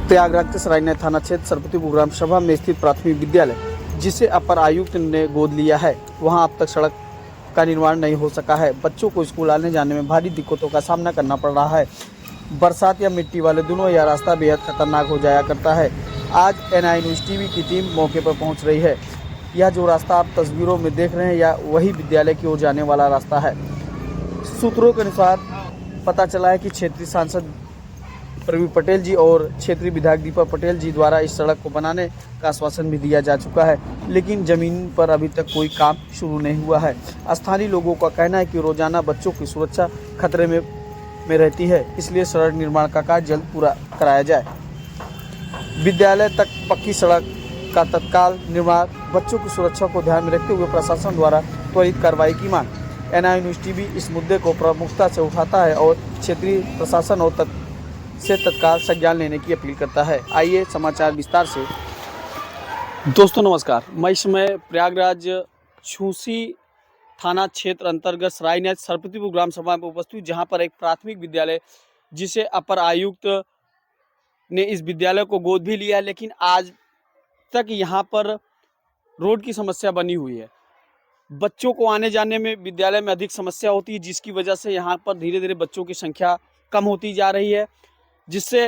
प्रयागराज के सरायना थाना क्षेत्र सरपतिपुर ग्राम सभा में स्थित प्राथमिक विद्यालय, जिसे अपर आयुक्त ने गोद लिया है, वहां अब तक सड़क का निर्माण नहीं हो सका है। बच्चों को स्कूल आने जाने में भारी दिक्कतों का सामना करना पड़ रहा है। बरसात या मिट्टी वाले दिनों यह रास्ता बेहद खतरनाक हो जाया करता है। आज NI न्यूज़ टीवी की टीम मौके पर पहुंच रही है। यह जो रास्ता आप तस्वीरों में देख रहे हैं, यह वही विद्यालय की ओर जाने वाला रास्ता है। सूत्रों के अनुसार पता चला है कि क्षेत्रीय सांसद प्रवीण पटेल जी और क्षेत्रीय विधायक दीपक पटेल जी द्वारा इस सड़क को बनाने का आश्वासन भी दिया जा चुका है, लेकिन जमीन पर अभी तक कोई काम शुरू नहीं हुआ है। स्थानीय लोगों का कहना है कि रोजाना बच्चों की सुरक्षा खतरे में रहती है, इसलिए सड़क निर्माण का कार्य जल्द पूरा कराया जाए। विद्यालय तक पक्की सड़क का तत्काल निर्माण, बच्चों की सुरक्षा को ध्यान में रखते हुए प्रशासन द्वारा त्वरित कार्रवाई की मांग। NI न्यूज़ टीवी इस मुद्दे को प्रमुखता से उठाता है और क्षेत्रीय प्रशासन और तत्काल संज्ञान लेने की अपील करता है। आइए समाचार विस्तार से। दोस्तों नमस्कार, मैं इस समय प्रयागराज छूसी थाना क्षेत्र अंतर्गत सरायना सरपतिपुर ग्राम सभा में उपस्थित हूं, जहां पर एक प्राथमिक विद्यालय, जिसे अपर आयुक्त ने इस विद्यालय को गोद भी लिया है, लेकिन आज तक यहां पर रोड की समस्या बनी हुई है। बच्चों को आने जाने में विद्यालय में अधिक समस्या होती है, जिसकी वजह से यहाँ पर धीरे धीरे बच्चों की संख्या कम होती जा रही है, जिससे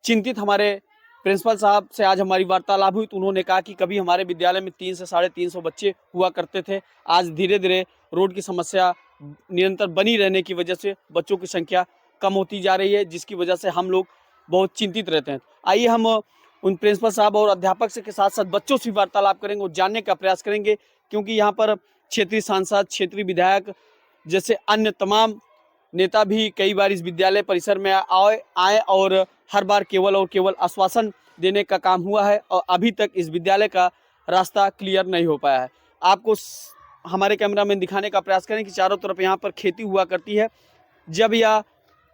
चिंतित हमारे प्रिंसिपल साहब से आज हमारी वार्तालाप हुई तो उन्होंने कहा कि कभी हमारे विद्यालय में 300 से 350 बच्चे हुआ करते थे। आज धीरे धीरे रोड की समस्या निरंतर बनी रहने की वजह से बच्चों की संख्या कम होती जा रही है, जिसकी वजह से हम लोग बहुत चिंतित रहते हैं। आइए हम उन प्रिंसिपल साहब और अध्यापक से के साथ साथ बच्चों से वार्तालाप करेंगे और जानने का प्रयास करेंगे, क्योंकि यहाँ पर क्षेत्रीय सांसद, क्षेत्रीय विधायक जैसे अन्य तमाम नेता भी कई बार इस विद्यालय परिसर में आए और हर बार केवल और केवल आश्वासन देने का काम हुआ है और अभी तक इस विद्यालय का रास्ता क्लियर नहीं हो पाया है। आपको हमारे कैमरामैन दिखाने का प्रयास करें कि चारों तरफ यहाँ पर खेती हुआ करती है। जब यह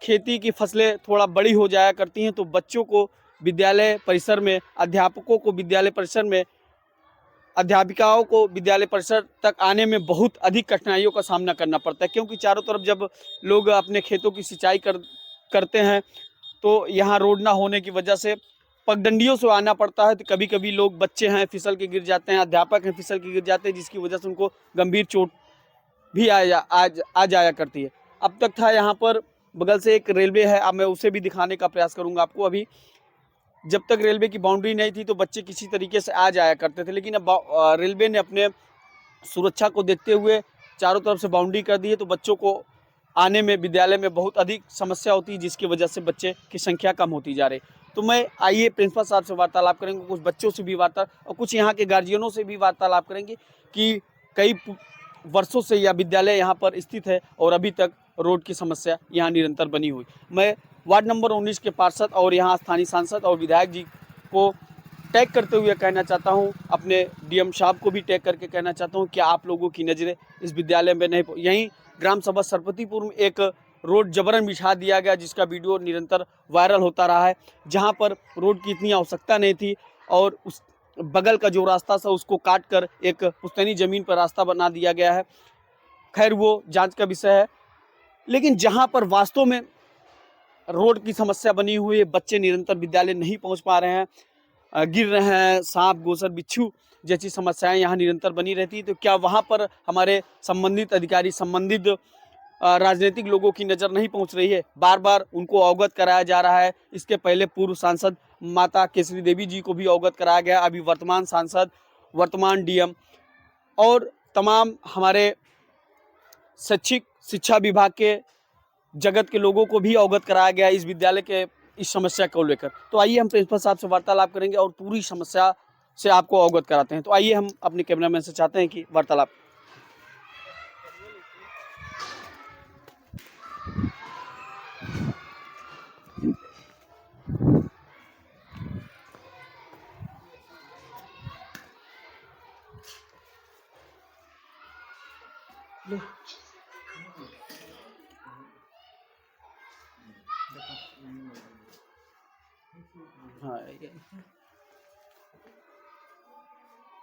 खेती की फसलें थोड़ा बड़ी हो जाया करती हैं तो बच्चों को विद्यालय परिसर में, अध्यापकों को विद्यालय परिसर में, अध्यापिकाओं को विद्यालय परिसर तक आने में बहुत अधिक कठिनाइयों का सामना करना पड़ता है, क्योंकि चारों तरफ जब लोग अपने खेतों की सिंचाई करते हैं तो यहाँ रोड ना होने की वजह से पगडंडियों से आना पड़ता है। तो कभी कभी लोग, बच्चे हैं, फिसल के गिर जाते हैं, अध्यापक हैं, फिसल के गिर जाते हैं, जिसकी वजह से उनको गंभीर चोट भी आ जाया करती है। अब तक था यहाँ पर बगल से एक रेलवे है, अब मैं उसे भी दिखाने का प्रयास करूँगा आपको। अभी जब तक रेलवे की बाउंड्री नहीं थी तो बच्चे किसी तरीके से आ जाया करते थे, लेकिन अब रेलवे ने अपने सुरक्षा को देखते हुए चारों तरफ से बाउंड्री कर दी है, तो बच्चों को आने में विद्यालय में बहुत अधिक समस्या होती है, जिसकी वजह से बच्चे की संख्या कम होती जा रही। तो मैं आइए प्रिंसिपल साहब से वार्तालाप करेंगे, कुछ बच्चों से भी और कुछ यहाँ के गार्जियनों से भी वार्तालाप करेंगे कि कई वर्षों से यह विद्यालय यहाँ पर स्थित है और अभी तक रोड की समस्या यहाँ निरंतर बनी हुई। मैं वार्ड नंबर 19 के पार्षद और यहाँ स्थानीय सांसद और विधायक जी को टैग करते हुए कहना चाहता हूँ, अपने DM साहब को भी टैग करके कहना चाहता हूँ कि आप लोगों की नज़रें इस विद्यालय में नहीं, यहीं ग्राम सभा सरपतिपुर में एक रोड जबरन बिछा दिया गया, जिसका वीडियो निरंतर वायरल होता रहा है, जहाँ पर रोड की इतनी आवश्यकता नहीं थी और उस बगल का जो रास्ता था उसको काट कर एक पुश्तैनी ज़मीन पर रास्ता बना दिया गया है। खैर वो जांच का विषय है, लेकिन जहाँ पर वास्तव में रोड की समस्या बनी हुई है, बच्चे निरंतर विद्यालय नहीं पहुंच पा रहे हैं, गिर रहे हैं, सांप, गोसर, बिच्छू जैसी समस्याएं यहाँ निरंतर बनी रहती है। तो क्या वहाँ पर हमारे संबंधित अधिकारी, संबंधित राजनीतिक लोगों की नज़र नहीं पहुँच रही है? बार बार उनको अवगत कराया जा रहा है। इसके पहले पूर्व सांसद माता केसरी देवी जी को भी अवगत कराया गया, अभी वर्तमान सांसद, वर्तमान DM और तमाम हमारे शिक्षा विभाग के जगत के लोगों को भी अवगत कराया गया इस विद्यालय के इस समस्या को लेकर। तो आइए हम प्रिंसिपल साहब से वार्तालाप करेंगे और पूरी समस्या से आपको अवगत कराते हैं। तो आइए हम अपने कैमरामैन से चाहते हैं कि वार्तालाप। हाँ,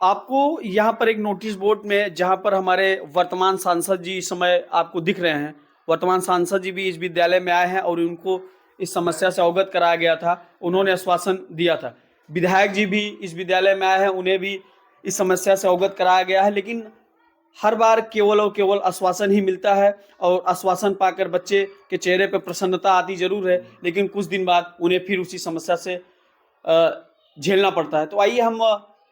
आपको यहाँ पर एक नोटिस बोर्ड में, जहाँ पर हमारे वर्तमान सांसद जी इस समय आपको दिख रहे हैं, वर्तमान सांसद जी भी इस विद्यालय में आए हैं और उनको इस समस्या से अवगत कराया गया था, उन्होंने आश्वासन दिया था। विधायक जी भी इस विद्यालय में आए हैं, उन्हें भी इस समस्या से अवगत कराया गया है, लेकिन हर बार केवल और केवल आश्वासन ही मिलता है और आश्वासन पाकर बच्चे के चेहरे पर प्रसन्नता आती जरूर है, लेकिन कुछ दिन बाद उन्हें फिर उसी समस्या से झेलना पड़ता है। तो आइए हम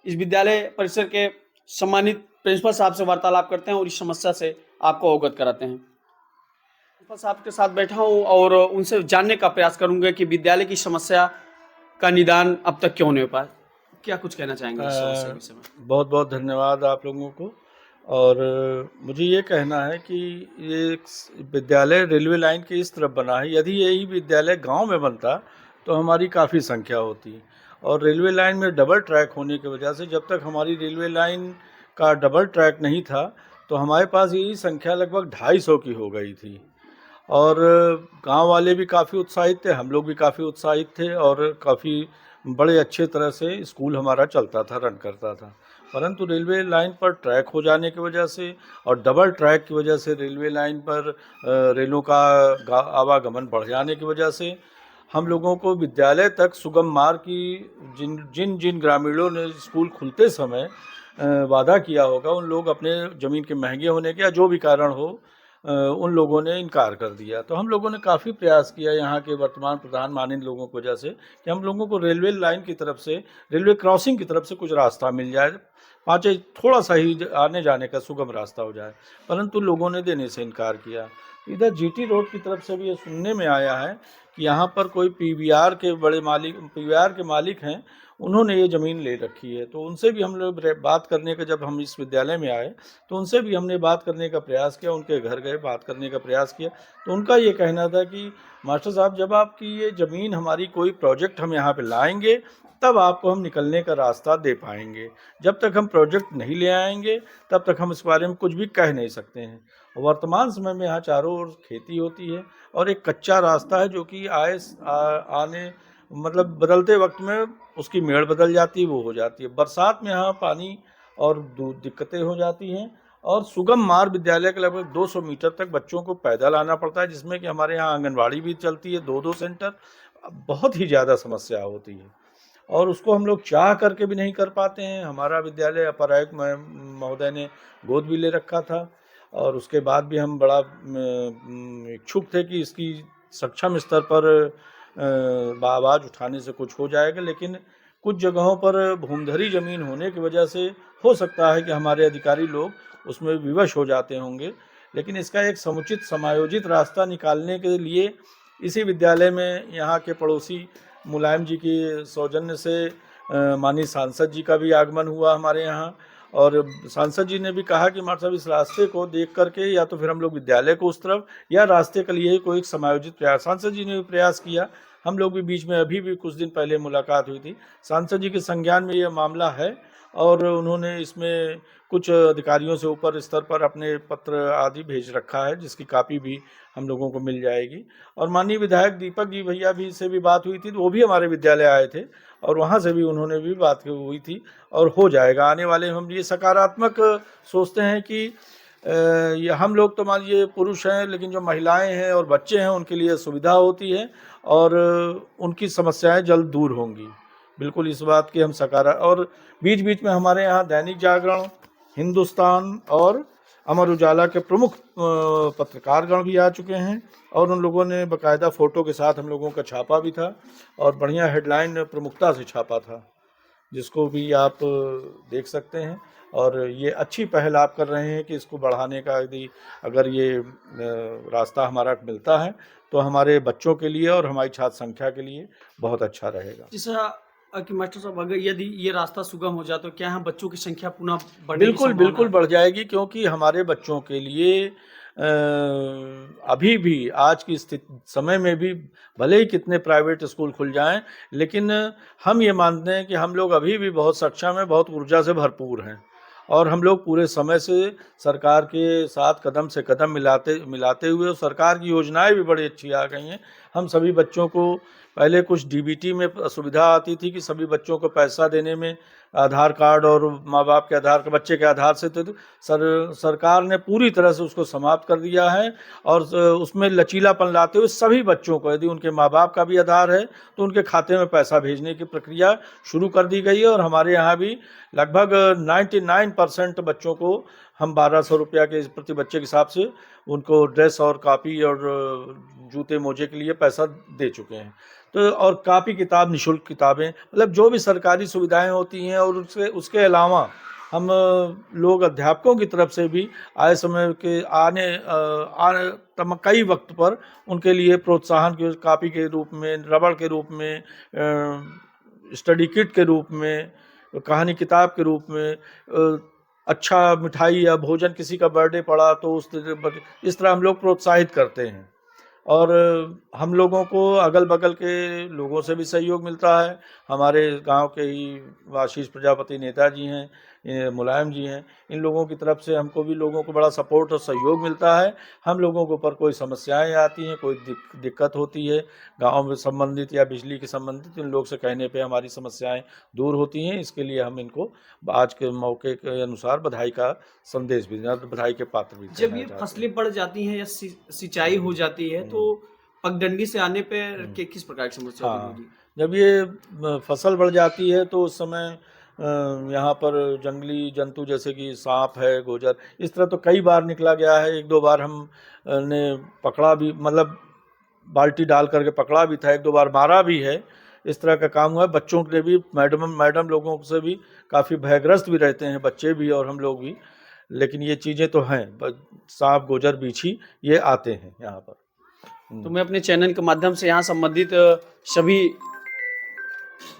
इस विद्यालय परिसर के सम्मानित प्रिंसिपल साहब से वार्तालाप करते हैं और इस समस्या से आपको अवगत कराते हैं। प्रिंसिपल साहब के साथ बैठा हूँ और उनसे जानने का प्रयास करूंगा कि विद्यालय की समस्या का निदान अब तक क्यों नहीं हो पाया। क्या कुछ कहना चाहेंगे इस समस्या के विषय में? बहुत बहुत धन्यवाद आप लोगों को। और मुझे ये कहना है कि ये विद्यालय रेलवे लाइन के इस तरफ बना है। यदि यही विद्यालय गांव में बनता तो हमारी काफ़ी संख्या होती, और रेलवे लाइन में डबल ट्रैक होने की वजह से जब तक हमारी रेलवे लाइन का डबल ट्रैक नहीं था तो हमारे पास यही संख्या लगभग 250 की हो गई थी। और गांव वाले भी काफ़ी उत्साहित थे, हम लोग भी काफ़ी उत्साहित थे, और काफ़ी बड़े अच्छे तरह से स्कूल हमारा चलता था, रन करता था। परंतु रेलवे लाइन पर ट्रैक हो जाने की वजह से और डबल ट्रैक की वजह से रेलवे लाइन पर रेलों का आवागमन बढ़ जाने की वजह से हम लोगों को विद्यालय तक सुगम मार्ग की जिन जिन ग्रामीणों ने स्कूल खुलते समय वादा किया होगा, उन लोग अपने ज़मीन के महंगे होने के या जो भी कारण हो उन लोगों ने इनकार कर दिया। तो हम लोगों ने काफ़ी प्रयास किया यहाँ के वर्तमान प्रधान माननीय लोगों की वजह से कि हम लोगों को रेलवे लाइन की तरफ से, रेलवे क्रॉसिंग की तरफ से कुछ रास्ता मिल जाए, पाँचे थोड़ा सा ही आने जाने का सुगम रास्ता हो जाए, परंतु लोगों ने देने से इनकार किया। इधर जीटी रोड की तरफ से भी ये सुनने में आया है कि यहाँ पर कोई पीवीआर के मालिक हैं, उन्होंने ये ज़मीन ले रखी है। तो उनसे भी हम लोग बात करने का, जब हम इस विद्यालय में आए तो उनसे भी हमने बात करने का प्रयास किया, उनके घर गए, बात करने का प्रयास किया। तो उनका ये कहना था कि मास्टर साहब, जब आपकी ये ज़मीन, हमारी कोई प्रोजेक्ट हम यहाँ पे लाएंगे तब आपको हम निकलने का रास्ता दे पाएंगे, जब तक हम प्रोजेक्ट नहीं ले आएंगे तब तक हम इस बारे में कुछ भी कह नहीं सकते हैं। वर्तमान समय में यहाँ चारों ओर खेती होती है और एक कच्चा रास्ता है जो कि आने मतलब बदलते वक्त में उसकी मेड़ बदल जाती है, वो हो जाती है। बरसात में यहाँ पानी और दिक्कतें हो जाती हैं, और सुगम मार्ग विद्यालय के लगभग 200 मीटर तक बच्चों को पैदल आना पड़ता है, जिसमें कि हमारे यहाँ आंगनवाड़ी भी चलती है, 2-2 सेंटर। बहुत ही ज़्यादा समस्या होती है और उसको हम लोग चाह करके भी नहीं कर पाते हैं। हमारा विद्यालय अपर आयुक्त महोदय ने गोद भी ले रखा था, और उसके बाद भी हम बड़ा इच्छुक थे कि इसकी सक्षम स्तर पर आवाज़ उठाने से कुछ हो जाएगा, लेकिन कुछ जगहों पर भूमधरी ज़मीन होने की वजह से हो सकता है कि हमारे अधिकारी लोग उसमें विवश हो जाते होंगे। लेकिन इसका एक समुचित समायोजित रास्ता निकालने के लिए इसी विद्यालय में यहाँ के पड़ोसी मुलायम जी की सौजन्य से माननीय सांसद जी का भी आगमन हुआ हमारे यहाँ, और सांसद जी ने भी कहा कि मास्टर साहब, इस रास्ते को देख करके या तो फिर हम लोग विद्यालय को उस तरफ या रास्ते के लिए कोई एक समायोजित प्रयास, सांसद जी ने भी प्रयास किया। हम लोग भी बीच में अभी भी कुछ दिन पहले मुलाकात हुई थी, सांसद जी के संज्ञान में ये मामला है, और उन्होंने इसमें कुछ अधिकारियों से ऊपर स्तर पर अपने पत्र आदि भेज रखा है, जिसकी कापी भी हम लोगों को मिल जाएगी। और माननीय विधायक दीपक जी भैया भी से भी बात हुई थी, तो वो भी हमारे विद्यालय आए थे और वहाँ से भी उन्होंने भी बात हुई थी, और हो जाएगा आने वाले। हम ये सकारात्मक सोचते हैं कि ये हम लोग तो मान लीजिए पुरुष हैं, लेकिन जो महिलाएं हैं और बच्चे हैं उनके लिए सुविधा होती है और उनकी समस्याएं जल्द दूर होंगी। बिल्कुल इस बात की हम और बीच बीच में हमारे यहाँ दैनिक जागरण, हिंदुस्तान और अमर उजाला के प्रमुख पत्रकारगण भी आ चुके हैं, और उन लोगों ने बाकायदा फ़ोटो के साथ हम लोगों का छापा भी था, और बढ़िया हेडलाइन प्रमुखता से छापा था, जिसको भी आप देख सकते हैं। और ये अच्छी पहल आप कर रहे हैं कि इसको बढ़ाने का, यदि अगर ये रास्ता हमारा मिलता है तो हमारे बच्चों के लिए और हमारी छात्र संख्या के लिए बहुत अच्छा रहेगा। जैसा कि मास्टर साहब, अगर यदि ये रास्ता सुगम हो जाए तो क्या यहाँ बच्चों की संख्या पुनः बढ़ने की संभावना? बिल्कुल बढ़ जाएगी, क्योंकि हमारे बच्चों के लिए अभी भी आज की समय में भी भले ही कितने प्राइवेट स्कूल खुल जाएं, लेकिन हम ये मानते हैं कि हम लोग अभी भी बहुत सक्षम हैं, बहुत ऊर्जा से भरपूर हैं, और हम लोग पूरे समय से सरकार के साथ कदम से कदम मिलाते हुए, सरकार की योजनाएं भी बड़ी अच्छी आ गई हैं। हम सभी बच्चों को पहले कुछ डीबीटी में सुविधा आती थी कि सभी बच्चों को पैसा देने में आधार कार्ड और माँ बाप के आधार बच्चे के आधार से, तो सरकार ने पूरी तरह से उसको समाप्त कर दिया है। और उसमें लचीलापन लाते हुए सभी बच्चों को, यदि उनके माँ बाप का भी आधार है तो उनके खाते में पैसा भेजने की प्रक्रिया शुरू कर दी गई है। और हमारे यहाँ भी लगभग 99% बच्चों को हम 1200 रुपया के प्रति बच्चे के हिसाब से उनको ड्रेस और कापी और जूते मोजे के लिए पैसा दे चुके हैं। तो और कापी किताब, निःशुल्क किताबें, मतलब जो भी सरकारी सुविधाएं होती हैं। और उसके अलावा हम लोग अध्यापकों की तरफ से भी आए समय के कई वक्त पर उनके लिए प्रोत्साहन के कापी के रूप में, रबड़ के रूप में, स्टडी किट के रूप में, कहानी किताब के रूप में, अच्छा मिठाई या भोजन, किसी का बर्थडे पड़ा तो इस तरह हम लोग प्रोत्साहित करते हैं। और हम लोगों को अगल बगल के लोगों से भी सहयोग मिलता है। हमारे गांव के ही आशीष प्रजापति नेताजी हैं, मुलायम जी हैं, इन लोगों की तरफ से हमको भी लोगों को बड़ा सपोर्ट और सहयोग मिलता है। हम लोगों के ऊपर कोई समस्याएं आती हैं, कोई दिक्कत होती है गांव में संबंधित या बिजली के संबंधित, इन लोग से कहने पे हमारी समस्याएं दूर होती हैं। इसके लिए हम इनको आज के मौके के अनुसार बधाई का संदेश भी, बधाई के पात्र भी। जब ये फसलें बढ़ जाती हैं या सिंचाई हो जाती है तो पगडंडी से आने पर किस प्रकार की समस्या होती है? जब ये फसल बढ़ जाती है तो उस समय यहाँ पर जंगली जंतु जैसे कि सांप है, गोजर, इस तरह तो कई बार निकला गया है। 1-2 बार हम ने पकड़ा भी, मतलब बाल्टी डाल करके पकड़ा भी था, 1-2 बार मारा भी है। इस तरह का काम हुआ है। बच्चों के लिए भी, मैडम लोगों से भी काफ़ी भयग्रस्त भी रहते हैं, बच्चे भी और हम लोग भी। लेकिन ये चीज़ें तो हैं, सांप, गोजर, बीछी ये आते हैं यहाँ पर। तो मैं अपने चैनल के माध्यम से यहाँ संबंधित सभी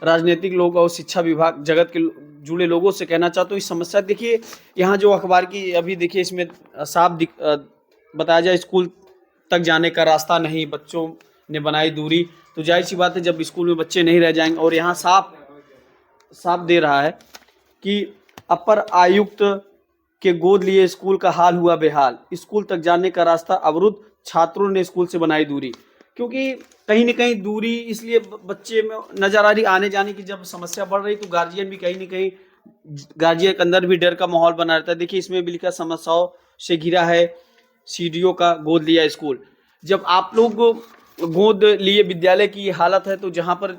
राजनीतिक लोग और शिक्षा विभाग जगत के जुड़े लोगों से कहना चाहता हूँ, इस समस्या देखिए यहाँ जो अखबार की अभी देखिए इसमें साफ बताया जाए, स्कूल तक जाने का रास्ता नहीं, बच्चों ने बनाई दूरी। तो जाहिर सी बात है जब स्कूल में बच्चे नहीं रह जाएंगे। और यहाँ साफ दे रहा है कि अपर आयुक्त के गोद लिए स्कूल का हाल हुआ बेहाल, स्कूल तक जाने का रास्ता अवरुद्ध, छात्रों ने स्कूल से बनाई दूरी। क्योंकि कहीं न कहीं दूरी इसलिए बच्चे में नजर आ रही, आने जाने की जब समस्या बढ़ रही तो गार्जियन भी कहीं न कहीं, गार्जियन के अंदर भी डर का माहौल बना रहता है। देखिए इसमें भी लिखा समस्याओं से घिरा है सीडीओ का गोद लिया स्कूल। जब आप लोग गोद लिए विद्यालय की हालत है तो जहाँ पर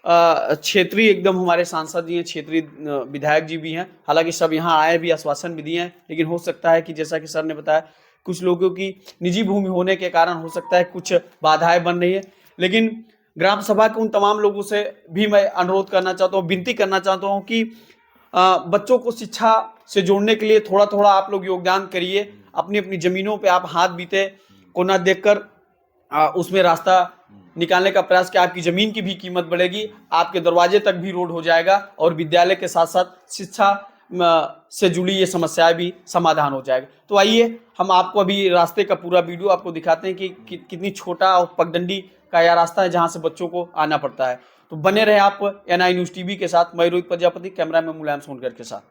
क्षेत्रीय एकदम हमारे सांसद जी हैं, क्षेत्रीय विधायक जी भी हैं, हालांकि सब यहाँ आए भी, आश्वासन भी दिए हैं, लेकिन हो सकता है कि जैसा कि सर ने बताया कुछ लोगों की निजी भूमि होने के कारण हो सकता है कुछ बाधाएं बन रही है। लेकिन ग्राम सभा के उन तमाम लोगों से भी मैं अनुरोध करना चाहता हूँ, विनती करना चाहता हूँ कि बच्चों को शिक्षा से जोड़ने के लिए थोड़ा थोड़ा आप लोग योगदान करिए। अपनी अपनी जमीनों पे आप हाथ बीते को न देखकर उसमें रास्ता निकालने का प्रयास किया। आपकी जमीन की भी कीमत बढ़ेगी, आपके दरवाजे तक भी रोड हो जाएगा और विद्यालय के साथ साथ शिक्षा से जुड़ी ये समस्याएं भी समाधान हो जाएगा। तो आइए हम आपको अभी रास्ते का पूरा वीडियो आपको दिखाते हैं कि कितनी छोटा और पगडंडी का यह रास्ता है जहां से बच्चों को आना पड़ता है। तो बने रहे आप NI न्यूज़ TV के साथ। मैं रोहित प्रजापति, कैमरा में मुलायम सोनकर के साथ।